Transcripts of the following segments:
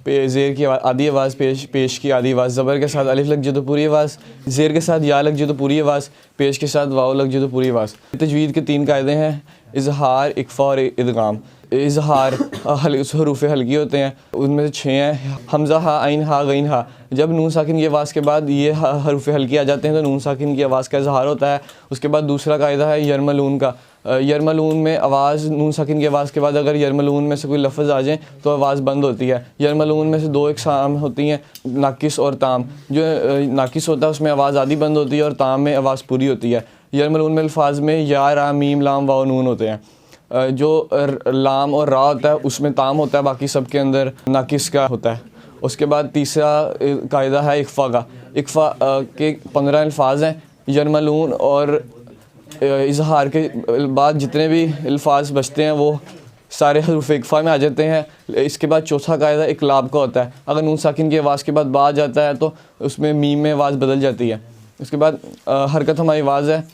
ज़ेर की आधी आवाज़, पेश की आधी आवाज़, ज़बर के साथ अलिफ लग जाए तो पूरी आवाज़, ज़ेर के साथ या लग जाए तो पूरी आवाज़, पेश के साथ वाव लग जाए तो पूरी आवाज़। तजवीद के 3 कायदे हैं, इज़हार, इक्फ़ा और इदगाम। इज़हार हरूफ हल्की होते हैं, उनमें से 6 हैं, हमज़ा, हा, आइन, हा, गैन, हा। जब नून साकिन की आवाज़ के बाद ये हरूफ हल्की आ जाते हैं तो नून साकिन की आवाज़ का इज़हार होता है। उसके बाद दूसरा कायदा है यरमलून का। यरमलून में आवाज़ नून साकिन की आवाज़ के बाद अगर यरमलून में से कोई लफ्ज़ आ जाए तो आवाज़ बंद होती है। यरमलून में से 2 अक़साम होती हैं, नाकिस और ताम। जो नाकिस होता है उसमें आवाज़ आधी बंद होती है और ताम में आवाज़ पूरी होती है। यरमलून में अल्फाज में या, रा, मीम, लाम, वाव, नून होते हैं। जो लाम और रा होता है उसमें ताम होता है, बाकी सब के अंदर नाकिस का होता है। उसके बाद तीसरा कायदा है इक्फ़ा का। इक्फ़ा के 15 अल्फाज हैं। यरमलून और इज़हार के बाद जितने भी अल्फाज बचते हैं वो सारे हरूफ इक्फ़ा में आ जाते हैं। इसके बाद चौथा कायदा इक़लाब का होता है। अगर नून साकिन की आवाज़ के बाद बा आ जाता है तो उसमें मीम में आवाज़ बदल जाती है। उसके बाद हरकत हमारी आवाज़ है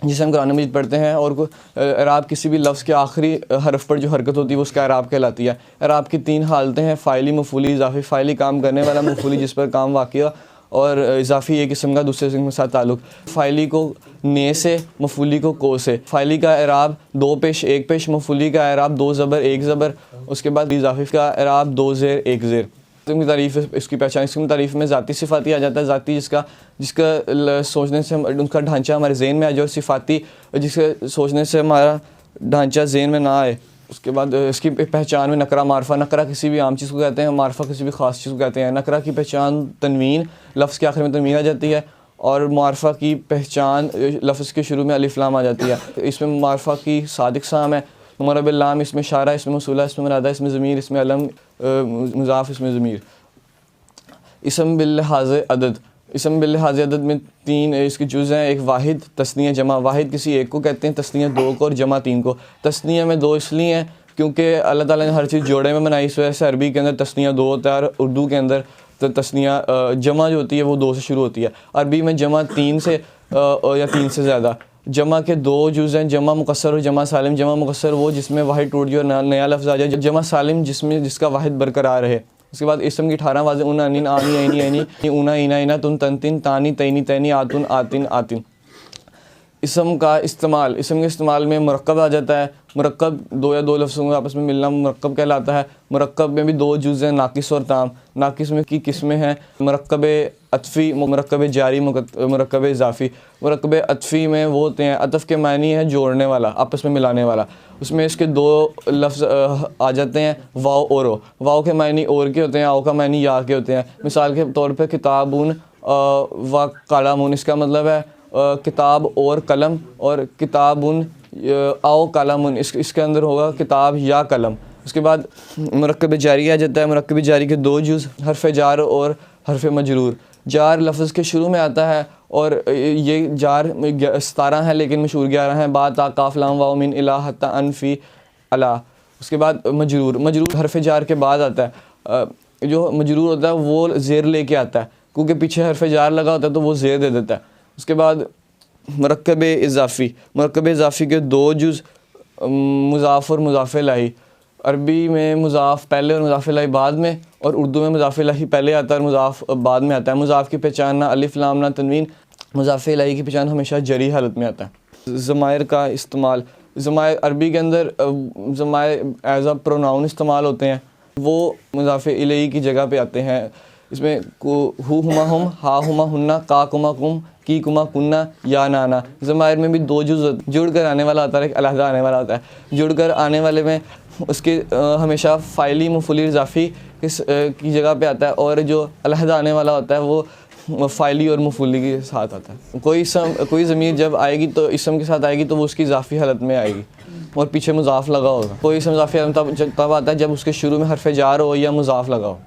जिसे हम कुरान मजीद पढ़ते हैं, और एराब किसी भी लफ्ज़ के आखिरी हरफ पर जो हरकत होती है वो उसका एराब कहलाती है। एराब की 3 हालतें हैं, फ़ाइली, मफ़ूली, इज़ाफ़ी। फ़ाइली काम करने वाला, मफ़ूली जिस पर काम वाक़िया, और इज़ाफ़ी एक किस्म का दूसरे किस्म के साथ ताल्लुक़। फ़ाइली को ने से, मफ़ूली को से। फ़ाइली का एराब 2 पेश 1 पेश, मफ़ूली का एराब 2 ज़बर 1 ज़बर। उसके बाद इज़ाफ़ी का एराब 2 ज़ेर 1 ज़ेर। इसकी तारीफ़, इसकी पहचान, इसकी तारीफ़ में ज़ाती सिफ़ाती आ जाता है। ज़ाती जिसका सोचने से उनका ढांचा हमारे ज़हन में आ जाए, और सिफ़ाती जिसके सोचने से हमारा ढांचा ज़हन में ना आए। उसके बाद इसकी पहचान में नकरा, मारफ़ा। नकरा किसी भी आम चीज़ को कहते हैं, मारफ़ा किसी भी ख़ास चीज़ को कहते हैं। नकरा की पहचान तनवीन, लफ्ज़ के आखिर में तनवीन आ जाती है, और मारफ़ा की पहचान लफ्ज़ के शुरू में अलिफ लाम आ जाती है। इसमें मारफ़ा की 7 अक़साम है। मुरब्बिल लाम, इसमें इशारा, इसमें मौसूला, इसमें मुनादा, इसमें ज़मीर, इसमें अलम, मुज़ाफ़, इसमें ज़मीर। इसम बिल्लिहाज़ अदद। इसम बिल्लिहाज़ अदद में 3 इसके जुज़ हैं। एक वाहिद, तस्निया, जमा। वाहिद किसी एक को कहते हैं, तस्निया 2 को, और जमा 3 को। तस्निया में 2 इसलिए हैं क्योंकि अल्लाह ताला ने हर चीज़ जोड़े में बनाई, इस वजह से अरबी के अंदर तस्निया 2 होता है, और उर्दू के अंदर तो तस्निया जमा जो होती है वो 2 से शुरू होती है। अरबी में जमा 3 से या 3 से ज़्यादा। जमा के 2 जुज़ हैं, जमा मुकस्सर और जमा सालिम। जमा मुकस्सर वो जिसमें वाहिद टूट जाए और नया लफ्ज़ आ जाए। जमा सालिम जिसका वाहिद बरकरार रहे। उसके बाद इसम की 18 आवाज़ें, उन, अनिन, आनी, ऐनी, ऐनी, ऊना, इना, इना, तुन, तन, तानी, तैनी, तैनी, आतुन, आतिन, आतिन। इसम का इस्तेमाल, इसम के इस्तेमाल में मुरक्कब आ जाता है। मुरक्कब 2 या 2 लफ्ज़ों का आपस में मिलना मुरक्कब कहलाता है। मुरक्कब में भी 2 जुज़ हैं, नाकिस और ताम। नाकिस में की किस्में हैं मुरक्कब अतफ़ी, मुरक्कब जारी, मुरक्कब इज़ाफ़ी। मुरक्कब अतफ़ी में वो होते हैं, अतफ़ के मानी है जोड़ने वाला, आपस में मिलाने वाला। उसमें इसके 2 लफ्ज़ आ जाते हैं, वाव और ओ। वाव के मानी और के होते हैं, आओ का मानी या के होते हैं। मिसाल के तौर पर किताबुन व कलमुन, इसका मतलब है किताब और कलम, और किताबुन आओ कलमुन, इसके अंदर होगा किताब या कलम। उसके बाद मुरक्कब जारी आ जाता है। मुरक्कब जारी के 2 जुज़, हरफ जार और हरफ मजरूर। जार लफ्ज़ के शुरू में आता है, और ये जार 17 है लेकिन मशहूर 11 हैं। बात आ, काफ, लाम, वाव, मिन, इला, हत्ता, अन, फी, अला। उसके बाद मजरूर। मजरूर हरफ जार के बाद आता है। जो मजरूर होता है वो ज़ेर लेके आता है, क्योंकि पीछे हरफ जार लगा होता है तो वो ज़ेर दे देता है। उसके बाद मुरक्कब इज़ाफ़ी। मुरक्कब इज़ाफ़ी के 2 जुज़, मुज़ाफ़ और मुज़ाफ़ इलैही। अरबी में मुज़ाफ़ पहले और मुज़ाफ़ इलैही बाद में, और उर्दू में मुज़ाफ़ इलैही पहले आता है और मुज़ाफ़ बाद में आता है। मुज़ाफ़ की पहचान ना अलिफ लाम ना तनवीन, मुज़ाफ़ इलैही की पहचान हमेशा जरी हालत में आता है। ज़मायर का इस्तेमाल। ज़मायर अरबी के अंदर ज़मायर एज़ अ प्रोनाउन इस्तेमाल होते हैं, वो मुज़ाफ़ इलैही की जगह पे आते हैं। इसमें हु हुमा हुम, हा हुमा हुन्ना, का कुमा कुम, की कुमा कुन्ना, या नाना। ज़मायर में भी 2 जुज़ जुड़ कर आने वाला होता है, एक अलहदा आने वाला होता है। जुड़ कर आने वाले में उसके हमेशा फ़ाइली, मफ़ूली, इज़ाफ़ी की जगह पे आता है, और जो अलहदा आने वाला होता है वो फ़ाइली और मफ़ूली के साथ आता है। कोई ज़मीर जब आएगी तो इसम के साथ आएगी तो वो उसकी इज़ाफ़ी हालत में आएगी, और पीछे मुज़ाफ़ लगा होगा। कोई इसम इज़ाफ़ी हालत तब आता है जब उसके शुरू में हरफ जार हो या मुज़ाफ़ लगा हो।